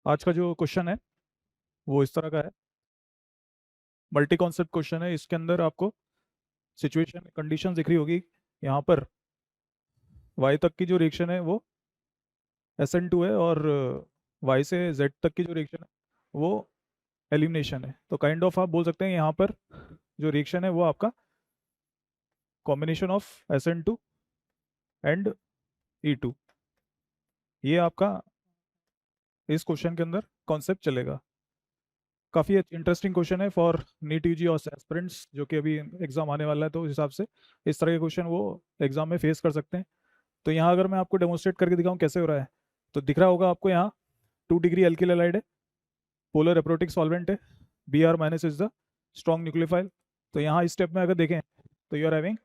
आज का जो क्वेश्चन है वो इस तरह का है। मल्टी कॉन्सेप्ट क्वेश्चन है। इसके अंदर आपको सिचुएशन कंडीशन दिख रही होगी। यहाँ पर y तक की जो रिएक्शन है वो SN2 है, और y से z तक की जो रिएक्शन है वो एलिमिनेशन है। तो काइंड ऑफ आप बोल सकते हैं यहाँ पर जो रिएक्शन है वो आपका combination of SN2 and E2। ये आपका इस क्वेश्चन के अंदर कॉन्सेप्ट चलेगा। काफ़ी इंटरेस्टिंग क्वेश्चन है फॉर नीट यूजी और एस्पिरेंट्स, जो कि अभी एग्जाम आने वाला है, तो उस हिसाब से इस तरह के क्वेश्चन वो एग्जाम में फेस कर सकते हैं। तो यहाँ अगर मैं आपको डेमोन्स्ट्रेट करके दिखाऊं कैसे हो रहा है, तो दिख रहा होगा आपको यहाँ 2 डिग्री एल्किल हैलाइड है, पोलर एप्रोटिक सॉल्वेंट है, Br minus is the strong nucleophile. तो यहाँ इस स्टेप में अगर देखें तो you are having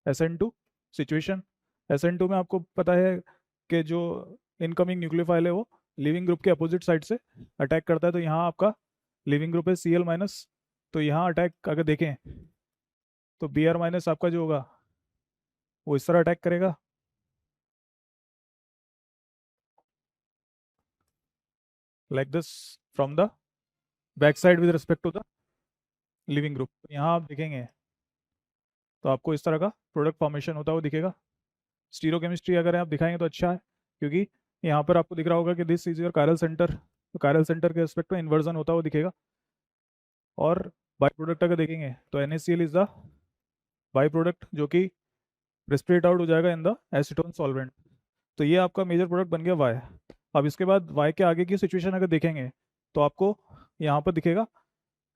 SN2 situation. SN2 में आपको पता है कि जो इनकमिंग न्यूक्लियोफाइल है वो लिविंग ग्रुप के अपोजिट साइड से अटैक करता है। तो यहाँ आपका लिविंग ग्रुप है Cl माइनस। तो यहाँ अटैक अगर देखें तो Br माइनस आपका जो होगा वो इस तरह अटैक करेगा, like this, from the back side with respect to the leaving group. यहाँ आप देखेंगे तो आपको इस तरह का प्रोडक्ट फॉर्मेशन होता हुआ दिखेगा। स्टीरियोकेमिस्ट्री अगर आप दिखाएंगे तो अच्छा है, क्योंकि यहाँ पर आपको दिख रहा होगा कि this is your chiral centre. तो कायरल सेंटर के रिस्पेक्ट में इन्वर्जन होता हुआ दिखेगा। और बाई प्रोडक्ट अगर देखेंगे तो NaCl is the by product, जो कि रेस्पिरेट आउट हो जाएगा इन द एसीटोन सॉल्वेंट। तो ये आपका मेजर प्रोडक्ट बन गया Y। अब इसके बाद Y के आगे की सिचुएशन अगर देखेंगे तो आपको यहाँ पर दिखेगा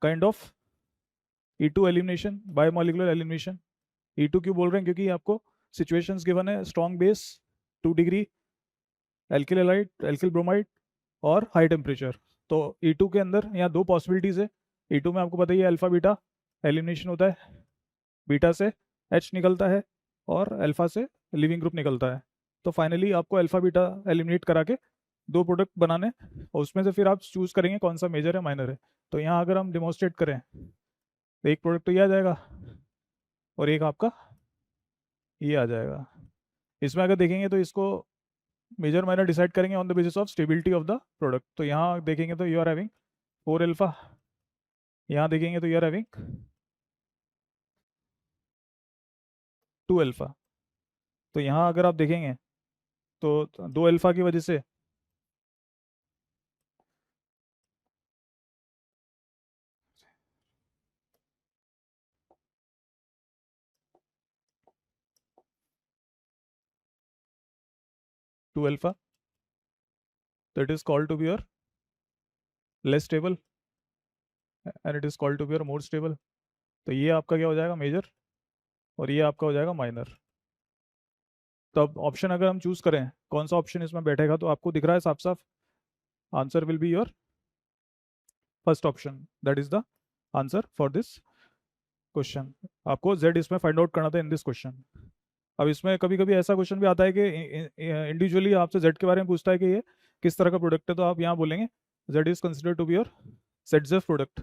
kind of E2 elimination, bye molecular elimination. E2 क्यों बोल रहे हैं? क्योंकि आपको सिचुएशंस गिवन है, strong base, 2 degree alkyl halide, alkyl bromide और हाई टेम्परेचर। तो E2 के अंदर यहाँ दो पॉसिबिलिटीज़ है। E2 में आपको पता ही है अल्फा बीटा एलिमिनेशन होता है, बीटा से H निकलता है और अल्फा से लिविंग ग्रुप निकलता है। तो फाइनली आपको अल्फा बीटा एलिमिनेट करा के दो प्रोडक्ट बनाने, और उसमें से फिर आप चूज करेंगे कौन सा मेजर है माइनर है। तो यहाँ अगर हम डिमॉन्स्ट्रेट करें तो एक प्रोडक्ट तो ये आ जाएगा और एक आपका ये आ जाएगा। इसमें अगर देखेंगे तो इसको मेजर माइनर डिसाइड करेंगे on the basis of stability of the product. तो यहाँ देखेंगे तो यू आर हैविंग 4 अल्फा, यहाँ देखेंगे तो यू आर हैविंग 2 अल्फा। तो यहाँ अगर आप देखेंगे तो 2 अल्फा की वजह से 2 अल्फा, तो it is called to be your less stable and it is called to be your more stable. तो ये आपका क्या हो जाएगा? मेजर। और ये आपका हो जाएगा माइनर। तो अब ऑप्शन अगर हम चूज करें कौन सा ऑप्शन इसमें बैठेगा, तो आपको दिख रहा है साफ साफ, answer will be your first option, that is the answer for this question. आपको Z इसमें फाइंड आउट करना था इन दिस क्वेश्चन। अब इसमें कभी कभी ऐसा क्वेश्चन भी आता है कि इंडिविजुअली आपसे Z के बारे में पूछता है कि ये किस तरह का प्रोडक्ट है। तो आप यहाँ बोलेंगे Z is consider to be your ZZF product.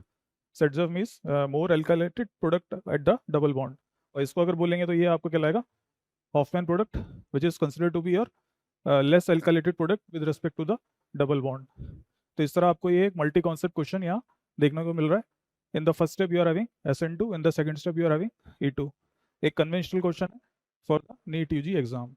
ZZF means more alkylated product at the double bond. और इसको अगर बोलेंगे तो ये आपको कहलाएगा Hofmann product, which is consider to be your less alkylated product with respect to the double bond. तो इस तरह आपको ये एक मल्टी कॉन्सेप्ट क्वेश्चन यहाँ देखने को मिल रहा है। In the first step you are having SN2, in the second step you are having E2। एक कन्वेंशनल क्वेश्चन है for the NEET UG exam.